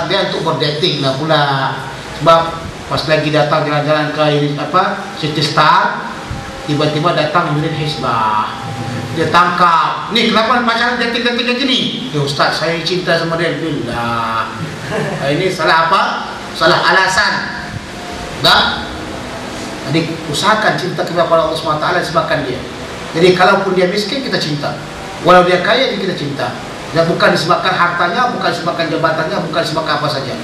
mengajak dia untuk berdating lah pula. Sebab pas lagi datang jalan-jalan ke City Star, tiba-tiba datang murid Hizbah. Dia tangkap, ni kenapa pacaran dating-dating kayak gini? Ya Ustaz, saya cinta sama dia. Billah. Ini salah apa? Salah alasan. Tak? Jadi usahakan cinta kepada Allah SWT disebabkan dia. Jadi kalaupun dia miskin, kita cinta. Walau dia kaya, kita cinta. Dan bukan disebabkan hartanya, bukan disebabkan jabatannya, bukan disebabkan apa saja.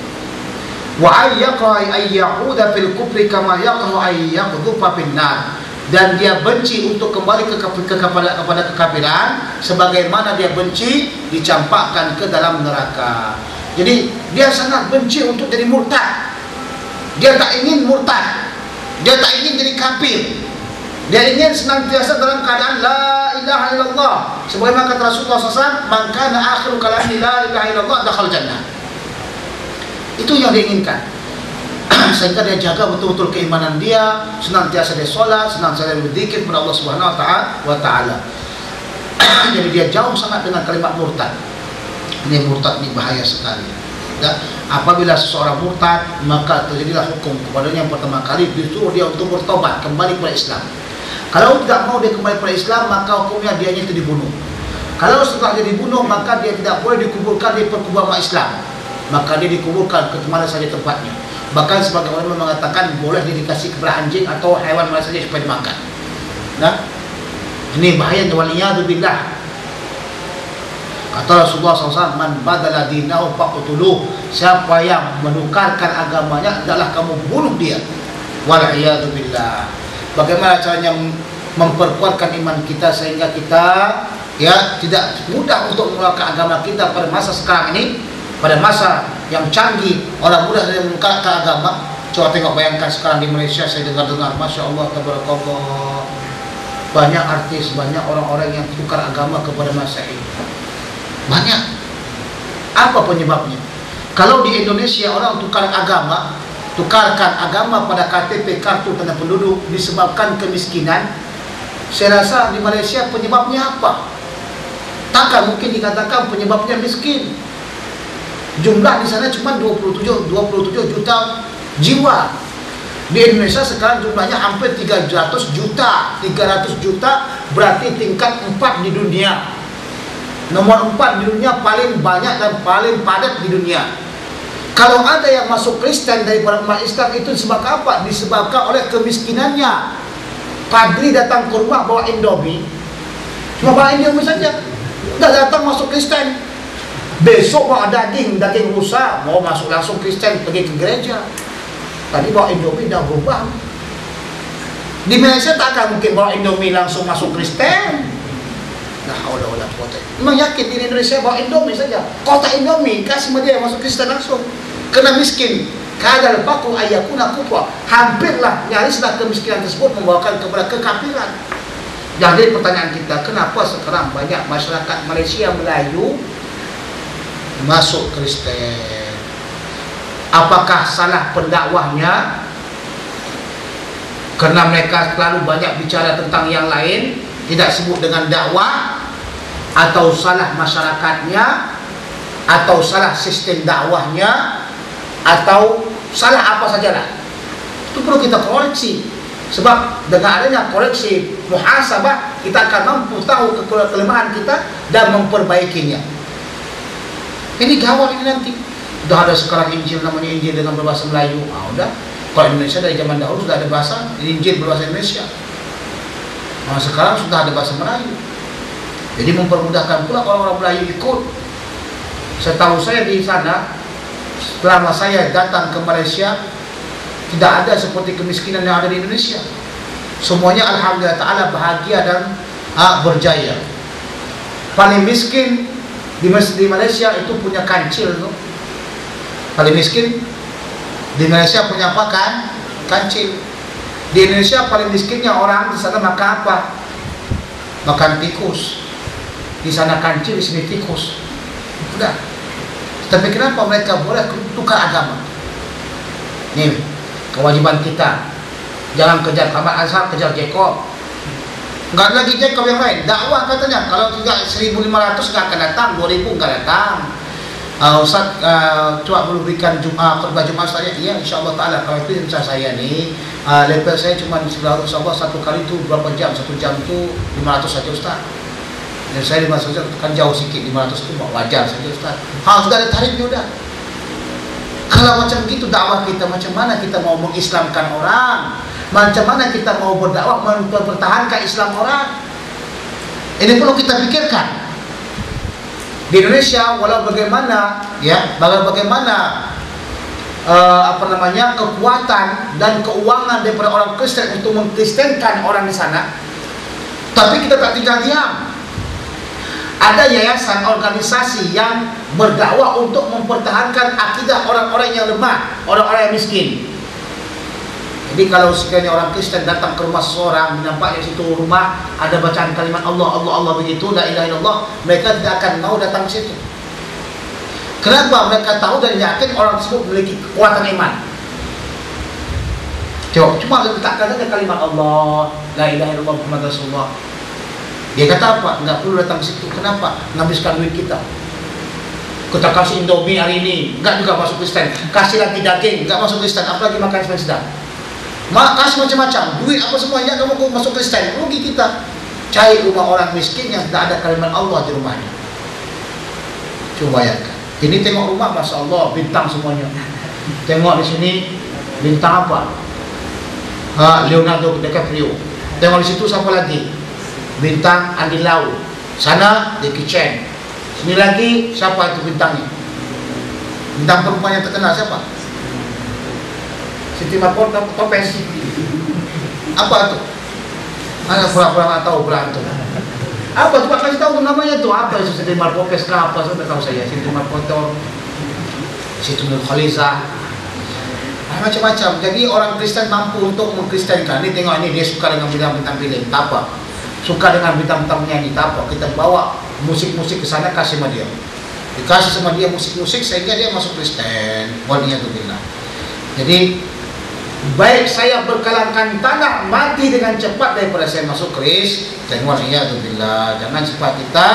Wa ayyaqa ayyaquda fil kufri kama yaqhu ayyaqdhufa fin nar. Dan dia benci untuk kembali kepada kekafiran sebagaimana dia benci dicampakkan ke dalam neraka. Jadi dia sangat benci untuk jadi murtad. Dia tak ingin murtad. Dia tak ingin jadi kafir. Dia ingin senantiasa dalam keadaan la ilaha illallah. Sebagaimana kata Rasulullah SAW, man kana akhiru kalami la ilaha illallah dakhal jannah. Itu yang dia inginkan. Sehingga dia jaga betul-betul keimanan dia, senantiasa dia solat, senantiasa dia berzikir kepada Allah Subhanahu wa taala. Jadi dia jauh sangat dengan kalimat murtad. Ini murtad ini bahaya sekali. Dan apabila seseorang murtad, maka terjadilah hukum kepadanya yang pertama kali disuruh dia untuk bertobat kembali kepada Islam. Kalau tidak mau dia kembali kepada Islam, maka hukumnya dia itu dibunuh. Kalau setelah dia dibunuh, maka dia tidak boleh dikuburkan di perkuburan Islam. Maka dia dikuburkan ke mana saja tempatnya. Bahkan sebagian ulama mengatakan boleh dikasih kepada anjing atau hewan mana saja supaya dimakan. Nah, ini bahaya waliyadu billah. Kata Rasulullah SAW, man badala dinahu faqtuluh. Siapa yang menukarkan agamanya, adalah kamu bunuh dia. Waliyadu billah. Bagaimana caranya memperkuatkan iman kita sehingga kita tidak mudah untuk mengeluarkan agama kita pada masa sekarang ini, pada masa yang canggih, orang mudah dari mengeluarkan agama. Coba tengok, bayangkan sekarang di Malaysia, saya dengar-dengar, Masya Allah, tabarakallah, banyak artis, banyak orang-orang yang tukar agama kepada Masehi. Banyak. Apa penyebabnya? Kalau di Indonesia orang tukarkan agama pada KTP, kartu tanda penduduk, disebabkan kemiskinan, saya rasa di Malaysia penyebabnya apa? Takkan mungkin dikatakan penyebabnya miskin. Jumlah di sana cuma 27 juta jiwa. Di Indonesia sekarang jumlahnya hampir 300 juta, berarti tingkat 4 di dunia. Nomor 4 di dunia, paling banyak dan paling padat di dunia. Kalau ada yang masuk Kristen daripada umat Islam, itu sebab apa? Disebabkan oleh kemiskinannya. Padri datang ke rumah bawa Indomie, cuma bawa Indomie saja, dah datang masuk Kristen. Besok bawa daging rusa, mau masuk langsung Kristen, pergi ke gereja. Tadi bawa Indomie dah berubah. Di Malaysia takkan mungkin bawa Indomie langsung masuk Kristen. Nah, Allah kuat. Memang yakin di Indonesia bawa Indomie saja, kotak Indomie kasih dia masuk Kristen langsung. Kena miskin. Kadal paku ayakuna kufra. Hampirlah, nyarislah kemiskinan tersebut membawakan kepada kekafiran. Jadi pertanyaan kita, kenapa sekarang banyak masyarakat Malaysia Melayu masuk Kristen? Apakah salah pendakwahnya? Kerana mereka terlalu banyak bicara tentang yang lain, tidak sebut dengan dakwah, atau salah masyarakatnya, atau salah sistem dakwahnya, atau salah apa sajalah. Itu perlu kita koreksi. Sebab dengan adanya koreksi muhasabah, kita akan mampu tahu kelemahan kita dan memperbaikinya. Ini gawat ini nanti. Sudah ada sekarang Injil, namanya Injil dengan berbahasa Melayu. Udah. Kalau Indonesia dari zaman dahulu sudah ada bahasa Injil berbahasa Indonesia. Sekarang sudah ada bahasa Melayu. Jadi mempermudahkan pula orang-orang Melayu ikut. Setahu saya di sana, selama saya datang ke Malaysia, tidak ada seperti kemiskinan yang ada di Indonesia. Semuanya alhamdulillah ta'ala bahagia dan berjaya. Paling miskin di Malaysia itu punya kancil tu. Paling miskin di Malaysia punya apa kan? Kancil. Di Indonesia paling miskinnya orang di sana makan apa? Makan tikus. Di sana kancil, di sini tikus. Udah. Tapi kenapa mereka boleh tukar agama? Nih, kewajiban kita. Jangan kejar Ahmad Azhar, kejar Jacob. Enggak ada lagi Jacob yang lain. Dakwah katanya, kalau tidak 1.500 enggak akan datang, 2.000 enggak datang. Ustaz, coba belum berikan khutbah Jumat Ustaz ya? Iya, insyaAllah ta'ala. Kalau itu misal saya ni, level saya cuma insyaAllah satu kali tu berapa jam? 1 jam tu 500 saja Ustaz. Dan saya 500 saja, kan jauh sikit. 500 tu wajar saja Ustaz. Sudah ada tarifnya udah. Kalau macam gitu dakwah kita, macam mana kita mau mengislamkan orang? Macam mana kita mau berdakwah mempertahankan Islam orang? Ini perlu kita pikirkan. Di Indonesia, walau bagaimana ya, bagaimana kekuatan dan keuangan daripada orang Kristen untuk mengkristenkan orang di sana, tapi kita tak tinggal diam. Ada yayasan, organisasi yang berdakwah untuk mempertahankan akidah orang-orang yang lemah, orang-orang yang miskin. Jadi kalau sekiranya orang Kristen datang ke rumah seseorang, nampaknya situ rumah ada bacaan kalimat Allah, Allah, Allah begitu, la ilaha illallah, mereka tidak akan mau datang ke situ. Kenapa? Mereka tahu dan yakin orang tersebut memiliki kekuatan iman. Cuma letakkan saja kalimat Allah, la ilaha illallah, Muhammad Rasulullah. Dia kata apa? Enggak perlu datang ke situ. Kenapa? Menghabiskan duit kita. Kita kasih Indomie hari ini, enggak juga masuk Kristen. Kasih lagi daging, enggak masuk Kristen. Apalagi makan sedang. Kasih macam-macam, duit apa semuanya kamu masuk Kristen. Rugi kita. Cari rumah orang miskin yang tidak ada kalimat Allah di rumahnya. Coba bayangkan. Ini tengok rumah, Masya Allah, bintang semuanya. Tengok di sini, bintang apa? Leonardo DiCaprio. Tengok di situ siapa lagi? Bintang Andy Lau. Sana Jackie Chan. Sini lagi siapa itu bintangnya? Bintang perempuan yang terkenal siapa? Siti Markota Topes. Apa itu? Mana pura-pura nggak tahu berantem. Apa? Coba kasih tahu namanya itu apa? Itu Siti Markota apa? Saya tak tahu saya. Siti Markota, Siti Nurkhaliza, macam-macam. Jadi orang Kristen mampu untuk mengkristenkan. Ini tengok ini dia suka dengan bintang-bintang film. Tak apa. Suka dengan bintang-bintang menyanyi. Tak apa. Kita bawa musik-musik ke sana, kasih sama dia. Dikasih sama dia musik-musik sehingga dia masuk Kristen. Waliyadzubillah. Jadi baik saya berkalangkan tanah mati dengan cepat daripada saya masuk Kristen. Waliyadzubillah. Jangan cepat kita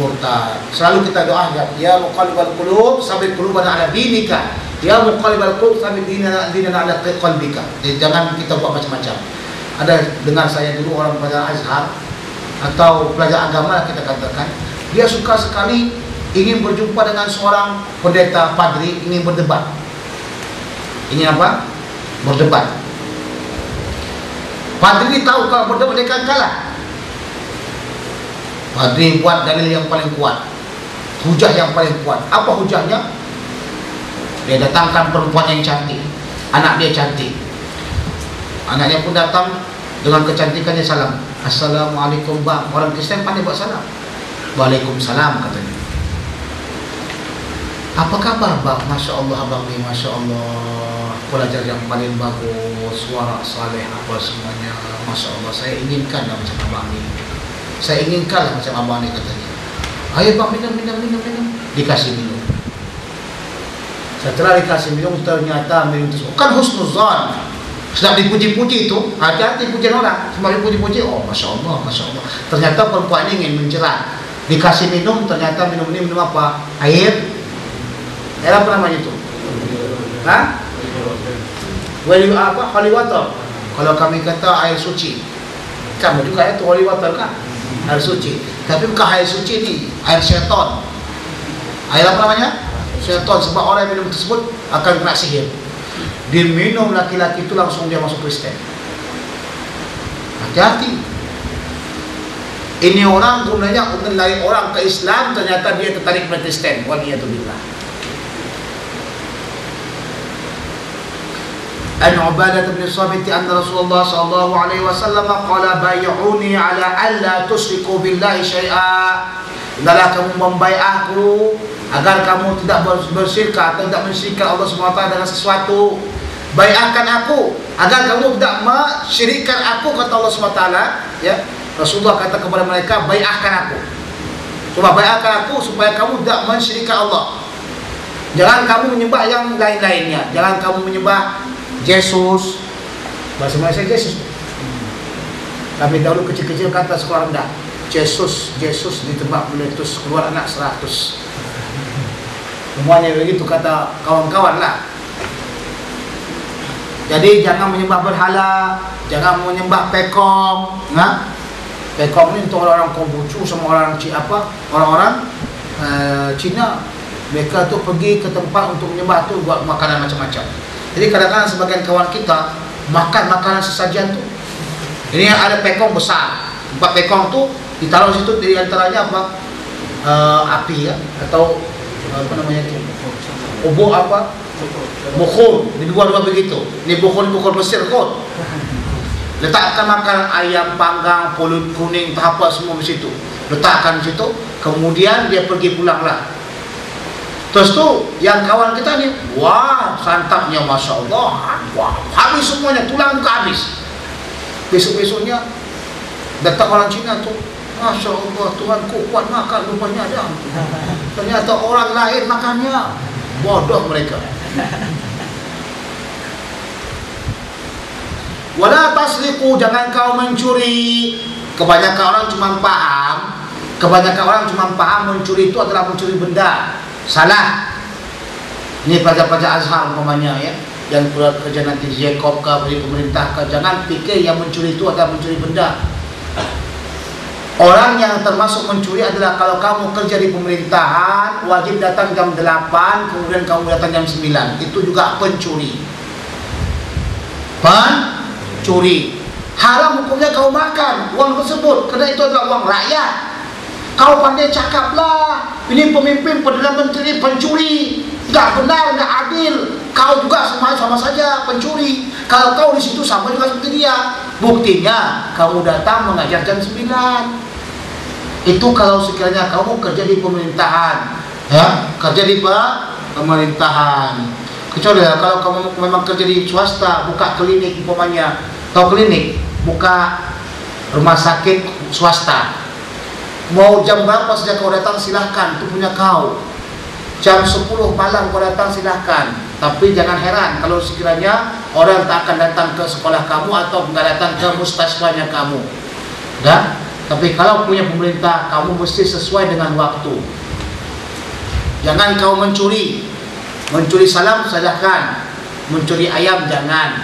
murtad. Selalu kita doa ya muqallibal qulub tsabbit qulubana ala dinika. Ya muqallibal qulub tsabbit dinana ala qalbika. Jadi jangan kita buat macam-macam. Ada dengar saya dulu orang pelajar Azhar atau pelajar agama kita katakan, dia suka sekali ingin berjumpa dengan seorang pendeta padri, ingin berdebat. Ingin apa? Berdebat. Padri tahu kalau berdebat dia akan kalah. Padri buat dalil yang paling kuat, hujah yang paling kuat. Apa hujahnya? Dia datangkan perempuan yang cantik, anak dia cantik. Anaknya pun datang dengan kecantikannya salam. Assalamualaikum bang. Orang Kristen pandai buat salam. Waalaikumsalam katanya. Apa kabar bang? Masya Allah abang ni, Masya Allah, pelajar yang paling bagus, suara saleh apa semuanya. Masya Allah, saya inginkan macam abang ni. Saya inginkan macam abang ni katanya. Ayo bang minum. Dikasih minum. Setelah dikasih minum ternyata minum tersebut kan husnuzan. Sedang dipuji-puji itu, hati-hati pujian orang. Semakin dipuji-puji, oh Masya Allah, Masya Allah. Ternyata perempuan ini ingin mencerat. Dikasih minum, ternyata minum ini minum apa? Air. Air apa namanya itu? Hah? Holy water. Kalau kami kata air suci. Kamu juga itu holy water kan? Air suci. Tapi bukan air suci ini, air syaitan. Air apa namanya? Syaitan. Sebab orang yang minum tersebut akan kena sihir. Diminum laki-laki itu langsung dia masuk Kristen. Hati-hati. Ini orang gunanya untuk menarik orang ke Islam, ternyata dia tertarik ke Kristen. Waliyadzubillah. An Ubadah bin Samit anna Rasulullah sallallahu alaihi wasallam qala bay'uni ala alla tusyriku billahi syai'a. Hendaklah kamu membai'ahku agar kamu tidak bersyirk atau tidak mensyirikkan Allah SWT dengan sesuatu. Bai'ahkan aku agar kamu tidak mensyirikkan aku, kata Allah SWT. Ya, Rasulullah kata kepada mereka, bai'ahkan aku. Coba bai'ahkan aku supaya kamu tidak mensyirikkan Allah. Jangan kamu menyembah yang lain-lainnya. Jangan kamu menyembah Yesus. Bahasa Malaysia Yesus. Kami dahulu kecil-kecil kata sekolah rendah, Yesus ditebak meletus keluar anak 100. Semuanya begitu kata kawan-kawan lah. Jadi jangan menyembah berhala, jangan menyembah pekong. Nah, pekong ni untuk orang-orang Konghucu sama orang orang-orang Cina. Mereka tu pergi ke tempat untuk menyembah tu, buat makanan macam-macam. Jadi kadang-kadang sebagian kawan kita makan makanan sesajian tu. Ini ada pekong besar, 4 pekong tu ditaruh situ, di antaranya apa? Api ya, atau apa namanya tu? Ubuk apa? Bukhur, di dua-dua begitu. Ini bukhur Mesir kot. Letakkan makan ayam panggang, pulut kuning, apa semua di situ. Letakkan di situ, kemudian dia pergi pulanglah. Terus tu yang kawan kita ni, wah santapnya masya Allah, wah habis semuanya, tulang juga habis. Besok-besoknya datang orang Cina tu, masya Allah Tuhanku kuat makan rupanya ada. Ternyata orang lain makannya, bodoh mereka. Wala tasriqu, jangan kau mencuri. Kebanyakan orang cuma paham mencuri itu adalah mencuri benda. Salah. Ini pelajar-pelajar Azhar umpamanya ya, yang kerja nanti Jacob ke, beri pemerintah ke, jangan fikir yang mencuri itu adalah mencuri benda. Orang yang termasuk mencuri adalah kalau kamu kerja di pemerintahan, wajib datang jam 8, kemudian kamu datang jam 9. Itu juga pencuri. Pencuri. Haram hukumnya kau makan uang tersebut, kerana itu adalah uang rakyat. Kau pandai cakaplah, ini pemimpin, Perdana Menteri pencuri. Tak benar, tak adil. Kau juga sama saja pencuri. Kalau kau di situ sama juga seperti dia. Buktinya kamu datang mengajar jam 9. Itu kalau sekiranya kamu kerja di pemerintahan, ya, kerja di pemerintahan. Kecuali kalau kamu memang kerja di swasta, buka klinik umpamanya, atau klinik, buka rumah sakit swasta. Mau jam berapa saja kau datang silahkan, itu punya kau. Jam 10 malam kau datang silahkan. Tapi jangan heran kalau sekiranya orang tak akan datang ke sekolah kamu atau tidak datang ke mustasbahnya kamu. Dah? Tapi kalau punya pemerintah, kamu mesti sesuai dengan waktu. Jangan kau mencuri. Mencuri salam silahkan, mencuri ayam jangan.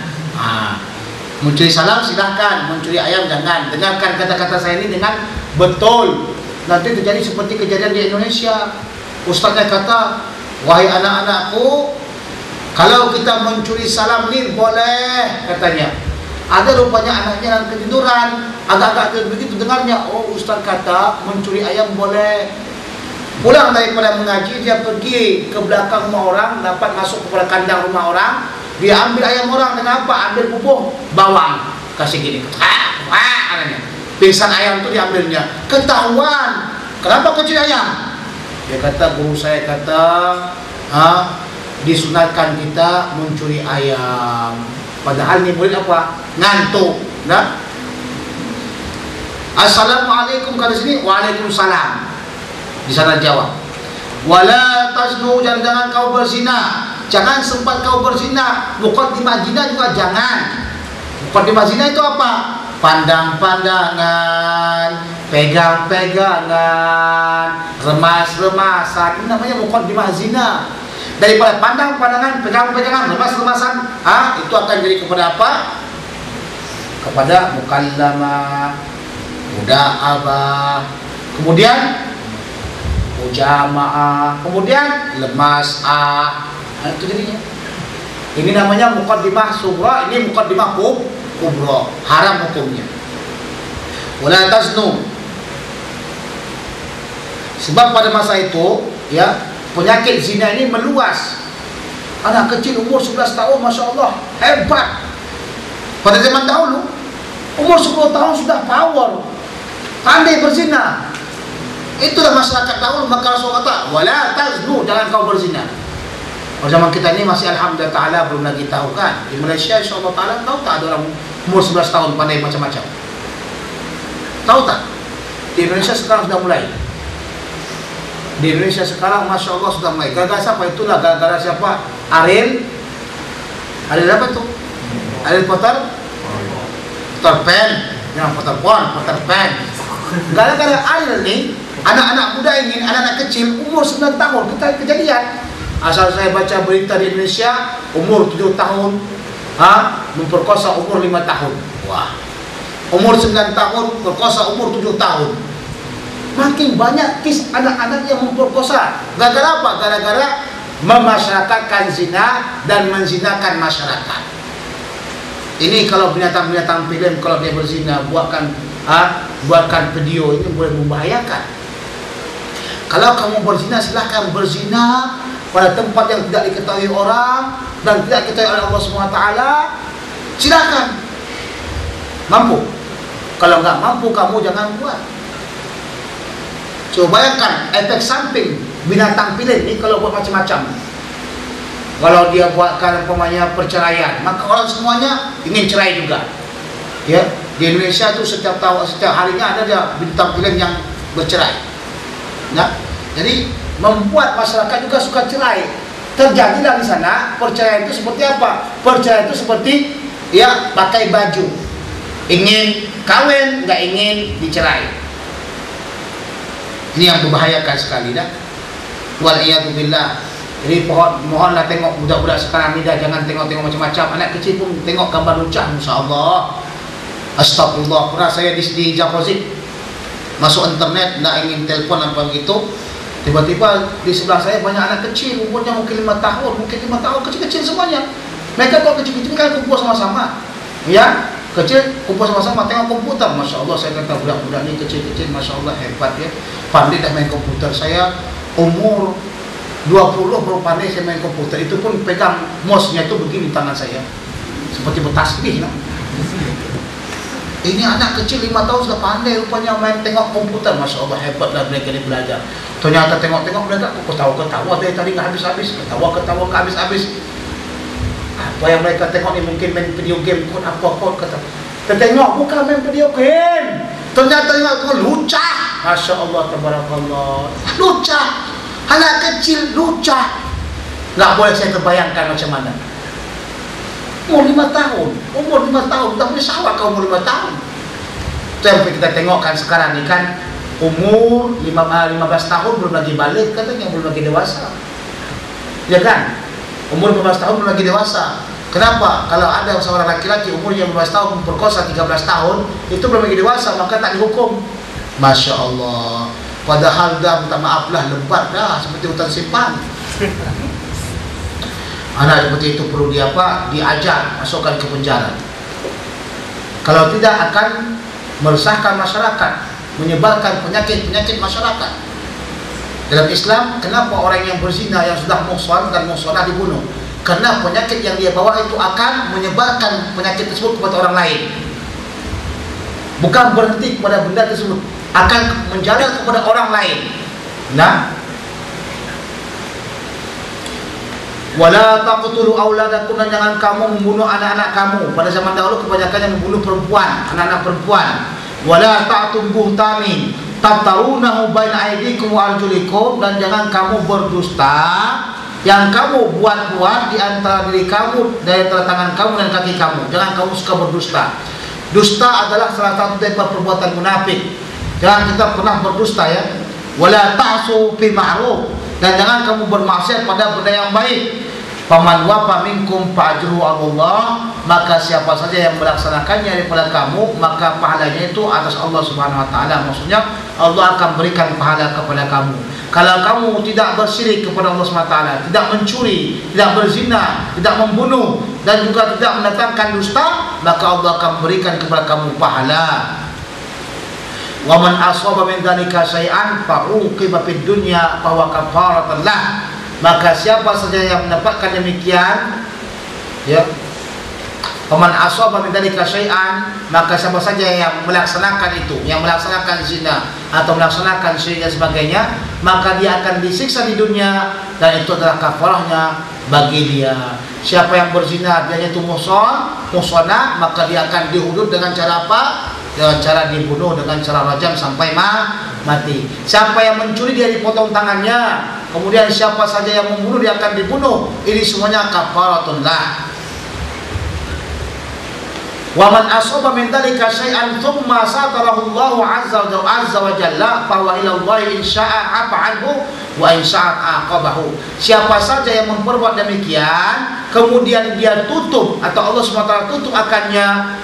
Mencuri salam silahkan, mencuri ayam jangan. Dengarkan kata-kata saya ini dengan betul. Nanti terjadi seperti kejadian di Indonesia. Ustaznya kata, wahai anak-anakku, kalau kita mencuri salam ni boleh, katanya. Ada rupanya anaknya dalam ketiduran, agak-agak begitu dengarnya, oh ustaz kata mencuri ayam boleh. Pulang daripada mengaji, dia pergi ke belakang rumah orang, dapat masuk kepada kandang rumah orang, dia ambil ayam orang dengan apa? Ambil pupuk bawang, kasih gini, anaknya. Pingsan ayam tu diambilnya. Ketahuan, kenapa kau curi ayam? Dia kata, guru saya kata, disunatkan kita mencuri ayam. Padahal ni murid apa? Ngantuk. Nah? Assalamualaikum kata sini, waalaikumsalam. Di sana jawab. Wala taznu, jangan kau berzina. Jangan sempat kau berzina. Muqaddimah zina juga jangan. Muqaddimah zina itu apa? Pandang-pandangan, pegang-pegangan, remas-remasan. Ini namanya muqaddimah zina. Daripada pandang-pandangan, pegang-pegangan, remas-remasan, itu akan jadi kepada apa? Kepada mukallamah, muda'abah, kemudian mujama'ah, kemudian lemas'ah. Itu jadinya. Ini namanya muqaddimah sughra, ini muqaddimah kubra. Haram hukumnya. Wala taznu. Sebab pada masa itu, ya, penyakit zina ini meluas. Anak kecil umur 11 tahun, masya Allah, hebat. Pada zaman dahulu, umur 10 tahun sudah power, pandai berzina. Itulah masyarakat dahulu. Maka Rasulullah kata, wala taznu, jangan kau berzina. Pada zaman kita ini masih alhamdulillah ta'ala belum lagi tahu kan. Di Malaysia insyaAllah ta'ala tahu tak ada orang umur 11 tahun pandai macam-macam? Tahu tak? Di Indonesia sekarang sudah mulai. Di Indonesia sekarang Masya Allah sudah mulai. Gara-gara siapa? Itulah gara-gara siapa? Ariel apa itu? Ariel Potter Pan. Yang Potter Pan. Gara-gara Ariel ni, anak-anak muda ini, anak-anak kecil umur 9 tahun kejadian. Asal saya baca berita di Indonesia, umur 7 tahun memperkosa umur 5 tahun. Wah. Umur 9 tahun perkosa umur 7 tahun. Makin banyak kes anak-anak yang memperkosa. Gara-gara apa? Gara-gara memasyarakatkan zina dan menzinakan masyarakat. Ini kalau binatang-binatang film, kalau dia berzina, buatkan video, ini boleh membahayakan. Kalau kamu berzina, silahkan berzina pada tempat yang tidak diketahui orang dan tidak diketahui oleh Allah SWT. Silahkan. Mampu. Kalau nggak mampu, kamu jangan buat. Coba bayangkan efek samping binatang film ini kalau buat macam-macam. Kalau dia buatkan umpamanya perceraian, maka orang semuanya ingin cerai juga. Ya, di Indonesia itu setiap harinya ada bintang film yang bercerai. Nah, jadi membuat masyarakat juga suka cerai. Terjadilah di sana perceraian itu seperti apa? Perceraian itu seperti ya pakai baju, ingin kawin, nggak ingin dicerai. Ini yang membahayakan sekali dah. Waliyadzubillah. Jadi mohonlah tengok budak-budak sekarang ni dah, jangan tengok-tengok macam-macam. Anak kecil pun tengok gambar lucah, masya-Allah. Astagfirullah. Pernah saya di Japozik masuk internet, nak ingin telefon apa begitu. Tiba-tiba di sebelah saya banyak anak kecil, umurnya mungkin 5 tahun, kecil-kecil semuanya. Mereka kok kecil-kecil kan kumpul sama-sama. Ya, kecil kumpul sama-sama tengok komputer. Masya Allah, saya kata budak-budak ni kecil-kecil, masya Allah hebat ya, pandai dah main komputer. Saya umur 20 baru pandai saya main komputer. Itu pun pegang mouse-nya itu begini tangan saya, seperti bertasbih lah. Ini anak kecil 5 tahun sudah pandai rupanya main tengok komputer. Masya Allah hebatlah mereka ni belajar. Ternyata tengok-tengok mereka ketawa-ketawa dari tadi nggak habis-habis, ketawa-ketawa nggak habis-habis. Apa yang mereka tengok ni mungkin main video game kot, apa-apa kata. Tengok bukan main video game. Ternyata tengok lucah. Masya Allah tabarakallah. Lucah. Anak kecil lucah. Nggak boleh saya terbayangkan macam mana. Umur 5 tahun. Tak boleh sawak kau umur 5 tahun. Itu yang kita tengokkan sekarang ni kan, umur 15 tahun belum lagi balik katanya, belum lagi dewasa. Ya kan? Umur 15 tahun belum lagi dewasa. Kenapa? Kalau ada seorang laki-laki umurnya 15 tahun memperkosa 13 tahun, itu belum lagi dewasa, maka tak dihukum. Masya Allah. Padahal dah, minta maaf lah, lebat dah seperti hutan simpan. Anak seperti itu perlu diajar, masukkan ke penjara. Kalau tidak akan meresahkan masyarakat, menyebarkan penyakit masyarakat. Dalam Islam, kenapa orang yang berzina yang sudah muhsan dan muhsanah dibunuh? Karena penyakit yang dia bawa itu akan menyebarkan penyakit tersebut kepada orang lain. Bukan berhenti kepada benda tersebut, akan menjalar kepada orang lain. Nah, wala taqtulu auladakum, dan jangan kamu membunuh anak-anak kamu. Pada zaman dahulu kebanyakannya membunuh perempuan, anak-anak perempuan. Wala ta'tum buhtani taftarunahu baina aydikum wa arjulikum, dan jangan kamu berdusta yang kamu buat-buat di antara diri kamu, dari antara tangan kamu dan kaki kamu. Jangan kamu suka berdusta. Dusta adalah salah satu dari perbuatan munafik. Jangan kita pernah berdusta ya. Wala ta'su fi ma'ruf, dan jangan kamu bermaksiat pada benda yang baik. Faman wafa minkum fa'ajruhu 'ala Allah, maka siapa saja yang melaksanakannya daripada kamu, maka pahalanya itu atas Allah Subhanahu wa taala. Maksudnya Allah akan berikan pahala kepada kamu. Kalau kamu tidak bersyirik kepada Allah Subhanahu wa taala, tidak mencuri, tidak berzina, tidak membunuh, dan juga tidak mendatangkan dusta, maka Allah akan berikan kepada kamu pahala. Wa man asaba min dzalika syai'an fa'uqiba fid dunya fa huwa kafaratan lah. Maka siapa saja yang mendapatkan demikian, ya, faman asaba min dzalika syai'an, maka siapa saja yang melaksanakan itu, yang melaksanakan zina atau melaksanakan syirik dan sebagainya, maka dia akan disiksa di dunia, dan itu adalah kafarahnya bagi dia. Siapa yang berzina dia itu muhsanah, maka dia akan dihudud dengan cara apa? Dengan cara dibunuh, dengan cara rajam sampai mati. Siapa yang mencuri dia dipotong tangannya. Kemudian siapa saja yang membunuh dia akan dibunuh. Ini semuanya kafaratun lah. Wa man asaba min dzalika syai'an thumma satarahu Allah azza wa jalla fa huwa ila Allah in syaa'a 'afa 'anhu wa in syaa'a aqabahu. Siapa saja yang memperbuat demikian kemudian dia tutup atau Allah SWT tutup akannya.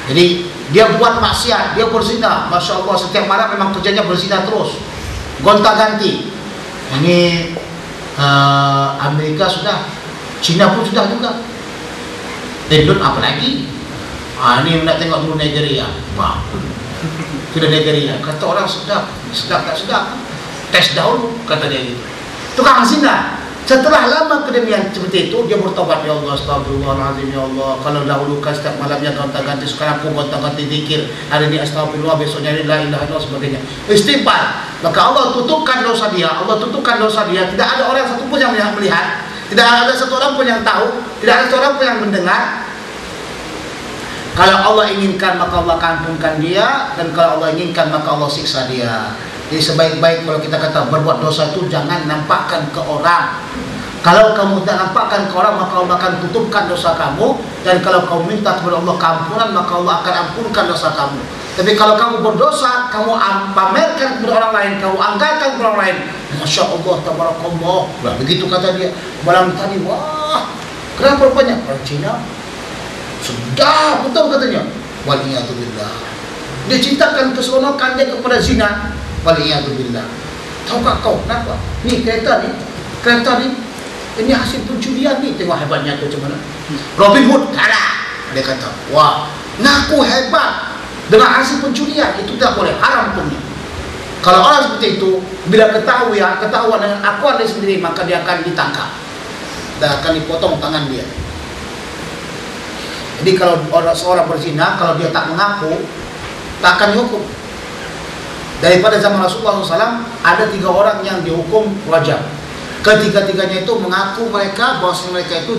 Jadi dia buat maksiat, dia berzina, Masya Allah setiap malam memang kerjanya berzina terus, gonta-ganti. Ini Amerika sudah, Cina pun sudah juga. Tendon apa lagi? Ini nak tengok dulu Nigeria. Wah, sudah Nigeria. Kata orang sedap tak sedap? Tes dahulu, kata dia gitu. Tukang zina. Setelah lama kedemikian seperti itu, dia bertobat, ya Allah, astagfirullahaladzim, ya Allah. Kalau dahulu kan setiap malamnya gonta-ganti, sekarang aku gonta-ganti zikir. Hari ini astagfirullah, besoknya la ilaha illallah, sebagainya. Istighfar. Maka Allah tutupkan dosa dia. Allah tutupkan dosa dia. Tidak ada orang satu pun yang melihat. Tidak ada satu orang pun yang tahu. Tidak ada satu orang pun yang mendengar. Kalau Allah inginkan, maka Allah ampunkan dia. Dan kalau Allah inginkan, maka Allah siksa dia. Jadi sebaik-baik kalau kita kata berbuat dosa itu jangan nampakkan ke orang. Kalau kamu tidak nampakkan ke orang, maka Allah akan tutupkan dosa kamu. Dan kalau kamu minta kepada Allah keampunan, maka Allah akan ampunkan dosa kamu. Tapi kalau kamu berdosa, kamu pamerkan kepada orang lain, kamu anggarkan kepada orang lain, Masya Allah, tabarakallah. Nah, begitu kata dia. Malam tadi, wah, kenapa banyak orang Cina? Sudah, betul katanya. Waliyatubillah. Dia cintakan keseronokan dia kepada zina. Waliyatubillah. Tahukah kau kenapa? Ni kereta ni, ini hasil pencurian ni. Tengok hebatnya tu macam mana. Robin Hood, kalah. Dia kata, wah, ngaku hebat dengan hasil pencurian. Itu tak boleh, haram punya. Kalau orang seperti itu, bila ketahuan dengan akuan dia sendiri, maka dia akan ditangkap dan akan dipotong tangan dia. Jadi kalau seorang berzina, kalau dia tak mengaku, tak akan dihukum. Daripada zaman Rasulullah SAW ada 3 orang yang dihukum wajib. Ketiga-tiganya itu mengaku mereka bahwa mereka itu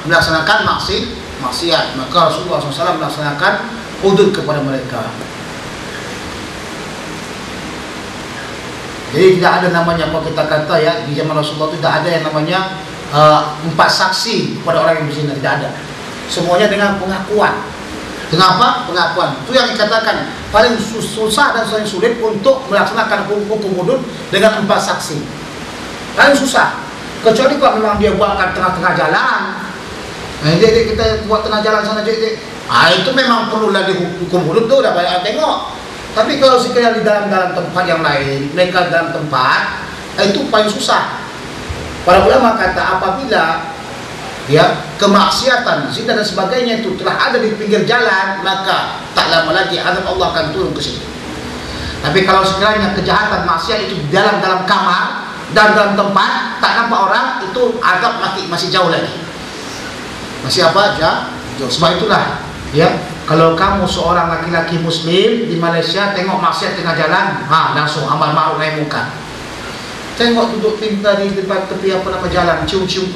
melaksanakan maksiat. Maka Rasulullah SAW melaksanakan hudud kepada mereka. Jadi tidak ada namanya, kalau kita kata ya, di zaman Rasulullah itu tidak ada yang namanya 4 saksi kepada orang yang berzina, tidak ada. Semuanya dengan pengakuan. Kenapa? Pengakuan. Itu yang dikatakan paling susah dan paling sulit untuk melaksanakan hukum hudud dengan 4 saksi. Paling susah. Kecuali kalau memang dia buatkan tengah-tengah jalan. Nah, kita buat tengah jalan sana jadi. Itu memang perlu lagi hukum hudud tu, dah banyak tengok. Tapi kalau sekiranya di dalam tempat yang lain, mereka dalam tempat, itu paling susah. Para ulama kata apabila kemaksiatan, zina dan sebagainya itu telah ada di pinggir jalan, maka tak lama lagi azab Allah akan turun ke situ. Tapi kalau sekiranya kejahatan maksiat itu dalam kamar dan dalam tempat tak nampak orang, itu azab masih jauh lagi. Masih apa aja? Jauh. Sebab itulah kalau kamu seorang laki-laki muslim di Malaysia tengok maksiat tengah jalan, langsung amal ma'ruf nahi munkar. Tengok duduk pinta di depan tepi jalan, cium-cium.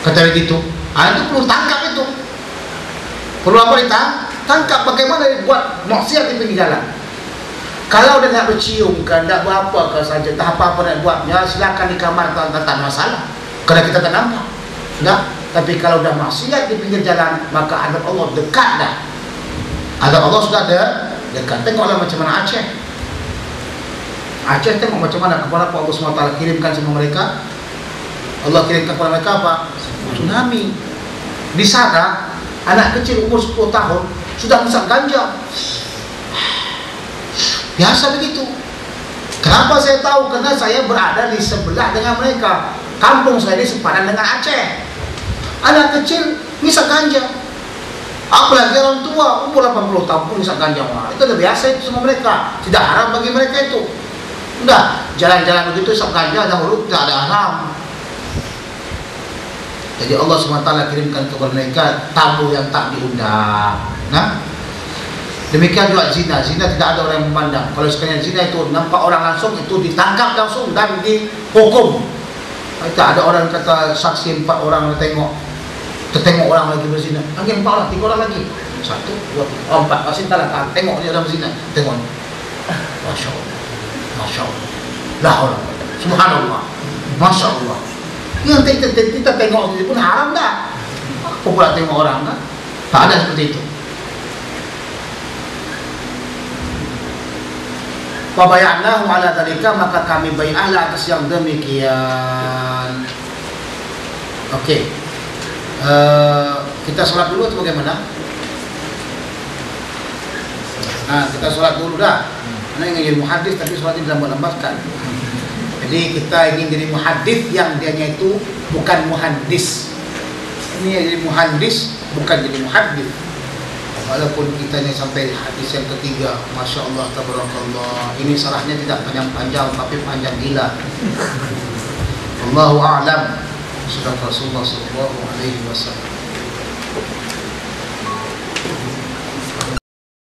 Kata begitu, itu perlu tangkap itu. Perlu apa tangkap bagaimana dia buat maksiat di pinggir jalan. Kalau dia nak bercium kan, nak buat apa ke saja, tak apa-apa nak buatnya, silakan di kamar, tak masalah. Kalau kita tak nampak, sudah. Tapi kalau dah maksiat di pinggir jalan, maka azab Allah dekat dah. Azab Allah sudah dekat. Tengoklah macam mana Aceh. Tengok macam mana kepada Allah SWT kirimkan sama mereka. Allah kirimkan kepada mereka apa? Tsunami. Di sana anak kecil umur 10 tahun sudah menghisap ganja. Biasa begitu. Kenapa saya tahu? Karena saya berada di sebelah dengan mereka. Kampung saya ini sepadan dengan Aceh. Anak kecil menghisap ganja. Apalagi orang tua umur 80 tahun pun menghisap ganja. Itu udah biasa itu sama mereka. Tidak haram bagi mereka itu. Udah jalan-jalan begitu hisap ganja dahulu tidak ada haram. Jadi Allah SWT kirimkan kepada mereka tamu yang tak diundang. Nah, demikian juga zina. Zina tidak ada orang yang memandang. Kalau sekalian zina itu nampak orang langsung, itu ditangkap langsung dan dihukum. Tak ada orang kata saksi 4 orang tengok orang lagi berzina. Lagi 4 orang, 3 orang lagi. 1, 2, 3, 4. Masih tak lah. Tengok ni orang berzina. Tengok ni. Masya Allah. Masya Allah. La Allah. Subhanallah. Masya Allah. Yang kita tengok sendiri pun haram dah. Apa pula tengok orang kan? Ada seperti itu. Fabayanahu ala dzalika, maka kami bai'ahlah atas yang demikian. Oke. Kita sholat dulu atau bagaimana? Nah, kita sholat dulu dah. Karena ingin jadi muhaddis tapi sholatnya dilambat-lambatkan. Jadi kita ingin jadi muhaddis yang dianya itu bukan muhaddis. Ini jadi muhaddis bukan jadi muhaddis. Walaupun kita ini sampai hadis yang ketiga, masya Allah, tabarakallah. Ini salahnya tidak panjang-panjang, tapi panjang gila. Allahu a'lam. Sudah Rasulullah sallallahu alaihi wasallam.